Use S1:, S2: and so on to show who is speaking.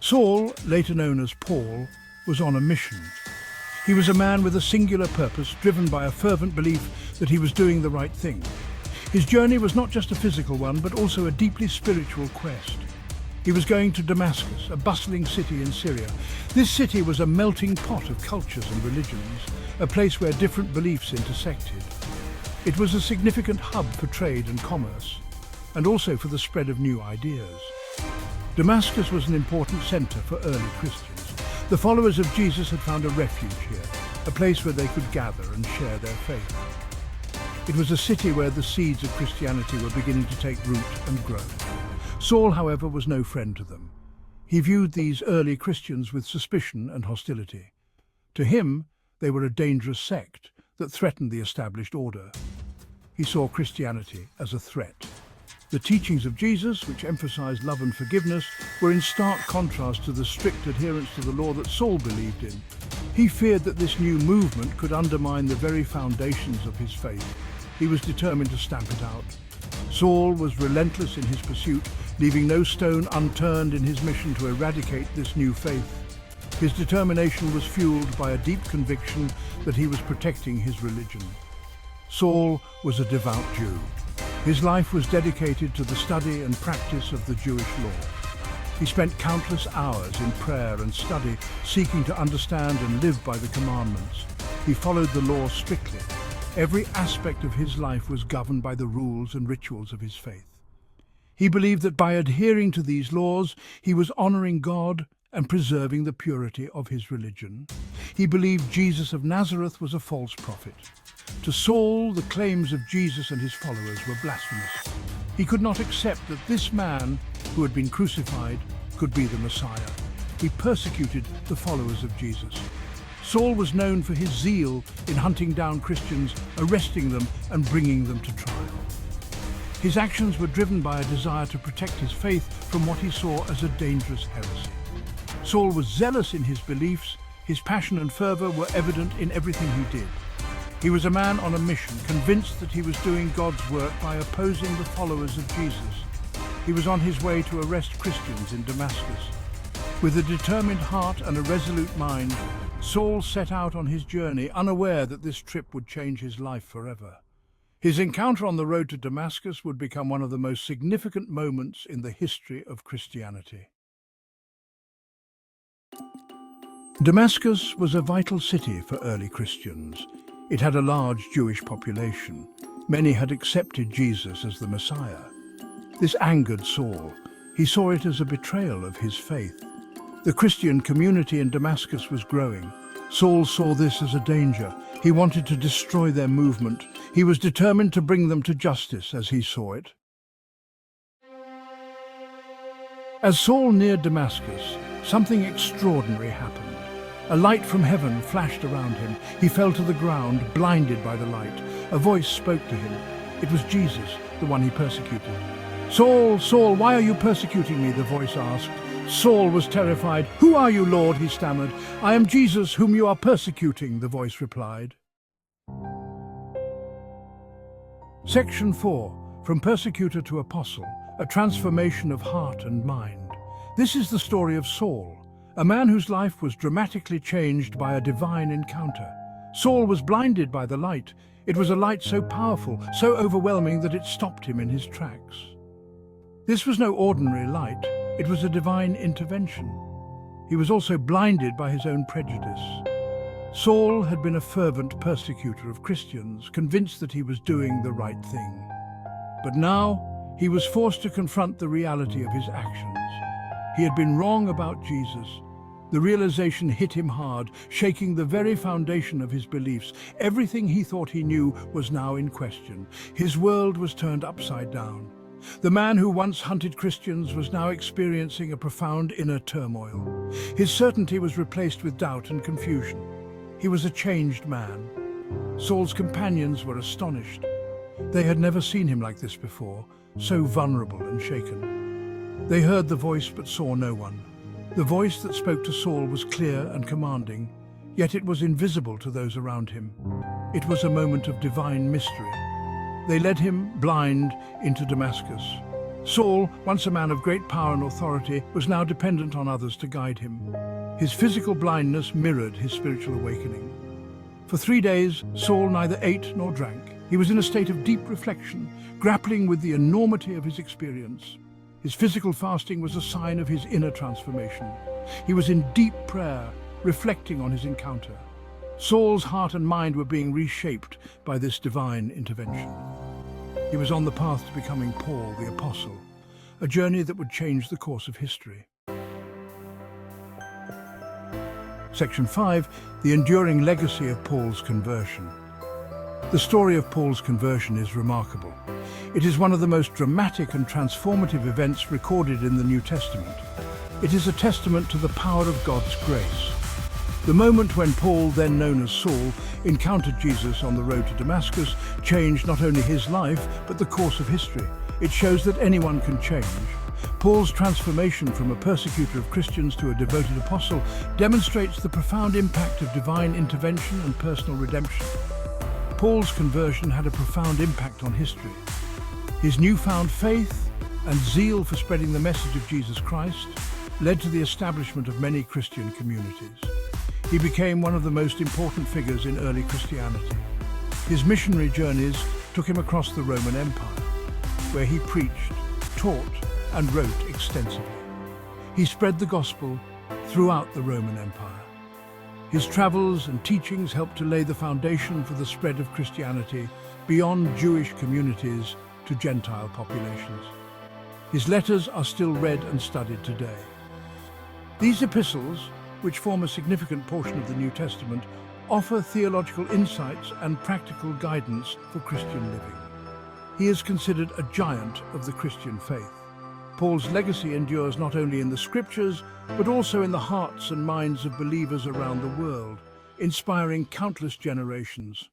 S1: Saul, later known as Paul, was on a mission. He was a man with a singular purpose, driven by a fervent belief that he was doing the right thing. His journey was not just a physical one, but also a deeply spiritual quest. He was going to Damascus, a bustling city in Syria. This city was a melting pot of cultures and religions, a place where different beliefs intersected. It was a significant hub for trade and commerce, and also for the spread of new ideas. Damascus was an important center for early Christians. The followers of Jesus had found a refuge here, a place where they could gather and share their faith. It was a city where the seeds of Christianity were beginning to take root and grow. Saul, however, was no friend to them. He viewed these early Christians with suspicion and hostility. To him, they were a dangerous sect that threatened the established order. He saw Christianity as a threat. The teachings of Jesus, which emphasized love and forgiveness, were in stark contrast to the strict adherence to the law that Saul believed in. He feared that this new movement could undermine the very foundations of his faith. He was determined to stamp it out. Saul was relentless in his pursuit, leaving no stone unturned in his mission to eradicate this new faith. His determination was fueled by a deep conviction that he was protecting his religion. Saul was a devout Jew. His life was dedicated to the study and practice of the Jewish law. He spent countless hours in prayer and study, seeking to understand and live by the commandments. He followed the law strictly. Every aspect of his life was governed by the rules and rituals of his faith. He believed that by adhering to these laws, he was honoring God and preserving the purity of his religion. He believed Jesus of Nazareth was a false prophet. To Saul, the claims of Jesus and his followers were blasphemous. He could not accept that this man, who had been crucified, could be the Messiah. He persecuted the followers of Jesus. Saul was known for his zeal in hunting down Christians, arresting them and bringing them to trial. His actions were driven by a desire to protect his faith from what he saw as a dangerous heresy. Saul was zealous in his beliefs. His passion and fervor were evident in everything he did. He was a man on a mission, convinced that he was doing God's work by opposing the followers of Jesus. He was on his way to arrest Christians in Damascus. With a determined heart and a resolute mind, Saul set out on his journey, unaware that this trip would change his life forever. His encounter on the road to Damascus would become one of the most significant moments in the history of Christianity. Damascus was a vital city for early Christians. It had a large Jewish population. Many had accepted Jesus as the Messiah. This angered Saul. He saw it as a betrayal of his faith. The Christian community in Damascus was growing. Saul saw this as a danger. He wanted to destroy their movement. He was determined to bring them to justice as he saw it. As Saul neared Damascus, something extraordinary happened. A light from heaven flashed around him. He fell to the ground, blinded by the light. A voice spoke to him. It was Jesus, the one he persecuted. "Saul, Saul, why are you persecuting me?" the voice asked. Saul was terrified. "Who are you, Lord?" he stammered. "I am Jesus, whom you are persecuting," the voice replied. Section 4. From Persecutor to Apostle, a transformation of heart and mind. This is the story of Saul, a man whose life was dramatically changed by a divine encounter. Saul was blinded by the light. It was a light so powerful, so overwhelming that it stopped him in his tracks. This was no ordinary light. It was a divine intervention. He was also blinded by his own prejudice. Saul had been a fervent persecutor of Christians, convinced that he was doing the right thing. But now he was forced to confront the reality of his actions. He had been wrong about Jesus. The realization hit him hard, shaking the very foundation of his beliefs. Everything he thought he knew was now in question. His world was turned upside down. The man who once hunted Christians was now experiencing a profound inner turmoil. His certainty was replaced with doubt and confusion. He was a changed man. Saul's companions were astonished. They had never seen him like this before, so vulnerable and shaken. They heard the voice but saw no one. The voice that spoke to Saul was clear and commanding, yet it was invisible to those around him. It was a moment of divine mystery. They led him, blind, into Damascus. Saul, once a man of great power and authority, was now dependent on others to guide him. His physical blindness mirrored his spiritual awakening. For 3 days, Saul neither ate nor drank. He was in a state of deep reflection, grappling with the enormity of his experience. His physical fasting was a sign of his inner transformation. He was in deep prayer, reflecting on his encounter. Saul's heart and mind were being reshaped by this divine intervention. He was on the path to becoming Paul the Apostle, a journey that would change the course of history. Section 5, the enduring legacy of Paul's conversion. The story of Paul's conversion is remarkable. It is one of the most dramatic and transformative events recorded in the New Testament. It is a testament to the power of God's grace. The moment when Paul, then known as Saul, encountered Jesus on the road to Damascus changed not only his life, but the course of history. It shows that anyone can change. Paul's transformation from a persecutor of Christians to a devoted apostle demonstrates the profound impact of divine intervention and personal redemption. Paul's conversion had a profound impact on history. His newfound faith and zeal for spreading the message of Jesus Christ led to the establishment of many Christian communities. He became one of the most important figures in early Christianity. His missionary journeys took him across the Roman Empire, where he preached, taught, and wrote extensively. He spread the gospel throughout the Roman Empire. His travels and teachings helped to lay the foundation for the spread of Christianity beyond Jewish communities to Gentile populations. His letters are still read and studied today. These epistles, which form a significant portion of the New Testament, offer theological insights and practical guidance for Christian living. He is considered a giant of the Christian faith. Paul's legacy endures not only in the scriptures, but also in the hearts and minds of believers around the world, inspiring countless generations.